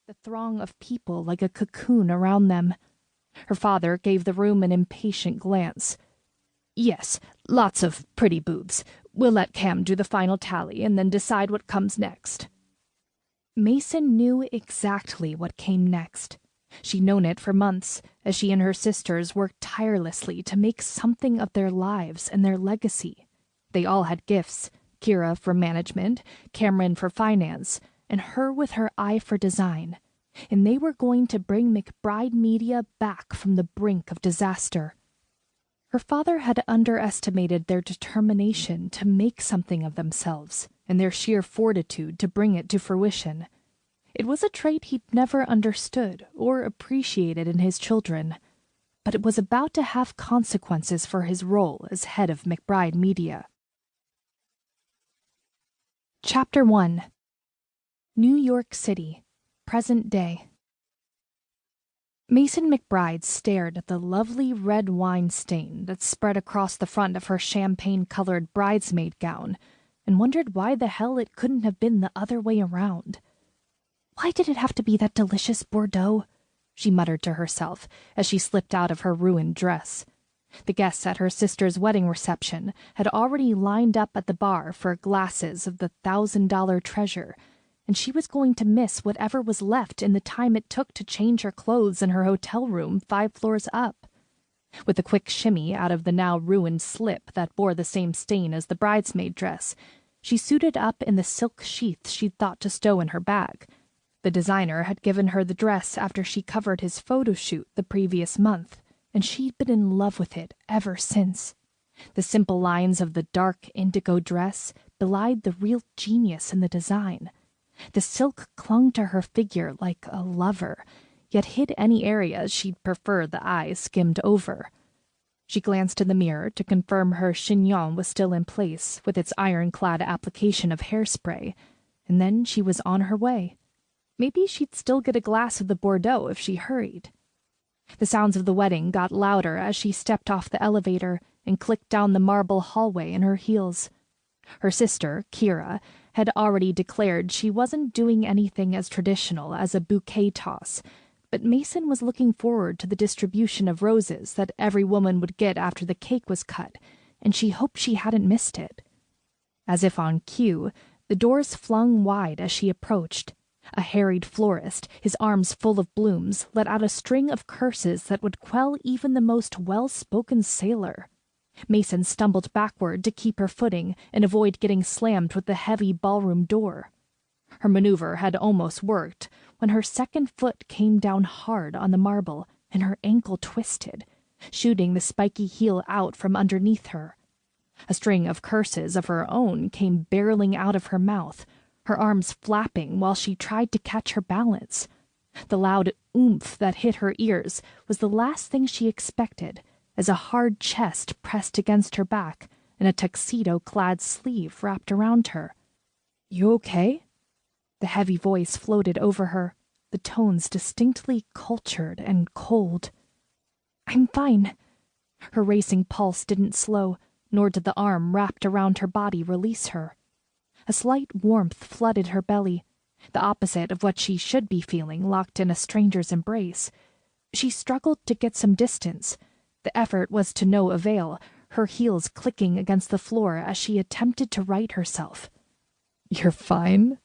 the throng of people like a cocoon around them. Her father gave the room an impatient glance. "Yes, lots of pretty boobs. We'll let Cam do the final tally and then decide what comes next." Mayson knew exactly what came next. She'd known it for months, as she and her sisters worked tirelessly to make something of their lives and their legacy. They all had gifts, Kira for management, Cameron for finance, and her with her eye for design. And they were going to bring McBride Media back from the brink of disaster. Her father had underestimated their determination to make something of themselves, and their sheer fortitude to bring it to fruition. It was a trait he'd never understood or appreciated in his children, but it was about to have consequences for his role as head of McBride Media. Chapter 1. New York City, present day. Mayson McBride stared at the lovely red wine stain that spread across the front of her champagne-colored bridesmaid gown, and wondered why the hell it couldn't have been the other way around. "Why did it have to be that delicious Bordeaux?" she muttered to herself as she slipped out of her ruined dress. The guests at her sister's wedding reception had already lined up at the bar for glasses of the $1,000 treasure, and she was going to miss whatever was left in the time it took to change her clothes in her hotel room 5 floors up. With a quick shimmy out of the now ruined slip that bore the same stain as the bridesmaid dress, she suited up in the silk sheath she'd thought to stow in her bag. The designer had given her the dress after she covered his photo shoot the previous month, and she'd been in love with it ever since. The simple lines of the dark indigo dress belied the real genius in the design. The silk clung to her figure like a lover, yet hid any areas she'd prefer the eye skimmed over. She glanced in the mirror to confirm her chignon was still in place with its ironclad application of hairspray, and then she was on her way. Maybe she'd still get a glass of the Bordeaux if she hurried. The sounds of the wedding got louder as she stepped off the elevator and clicked down the marble hallway in her heels. Her sister, Kira, had already declared she wasn't doing anything as traditional as a bouquet toss, but Mayson was looking forward to the distribution of roses that every woman would get after the cake was cut, and she hoped she hadn't missed it. As if on cue, the doors flung wide as she approached. A harried florist, his arms full of blooms, let out a string of curses that would quell even the most well-spoken sailor. Mayson stumbled backward to keep her footing and avoid getting slammed with the heavy ballroom door. Her maneuver had almost worked when her second foot came down hard on the marble and her ankle twisted, shooting the spiky heel out from underneath her. A string of curses of her own came barreling out of her mouth, her arms flapping while she tried to catch her balance. The loud oomph that hit her ears was the last thing she expected, as a hard chest pressed against her back and a tuxedo-clad sleeve wrapped around her. "You okay?" The heavy voice floated over her, the tones distinctly cultured and cold. "I'm fine." Her racing pulse didn't slow, nor did the arm wrapped around her body release her. A slight warmth flooded her belly, the opposite of what she should be feeling locked in a stranger's embrace. She struggled to get some distance. The effort was to no avail, her heels clicking against the floor as she attempted to right herself. "You're fine?"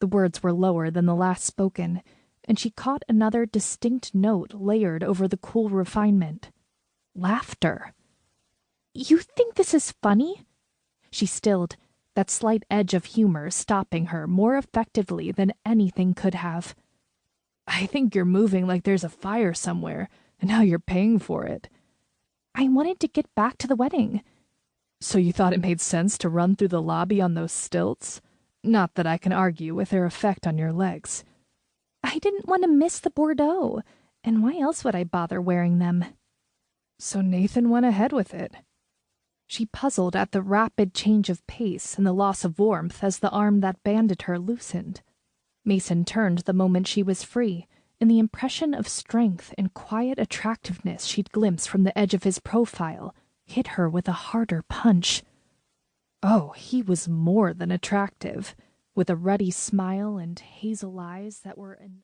The words were lower than the last spoken, and she caught another distinct note layered over the cool refinement. Laughter. "You think this is funny?" She stilled, that slight edge of humor stopping her more effectively than anything could have. "I think you're moving like there's a fire somewhere, and now you're paying for it." "I wanted to get back to the wedding." "So you thought it made sense to run through the lobby on those stilts? Not that I can argue with their effect on your legs." "I didn't want to miss the Bordeaux, and why else would I bother wearing them?" "So Nathan went ahead with it." She puzzled at the rapid change of pace and the loss of warmth as the arm that banded her loosened. Mayson turned the moment she was free, and the impression of strength and quiet attractiveness she'd glimpsed from the edge of his profile hit her with a harder punch. Oh, he was more than attractive, with a ruddy smile and hazel eyes that were an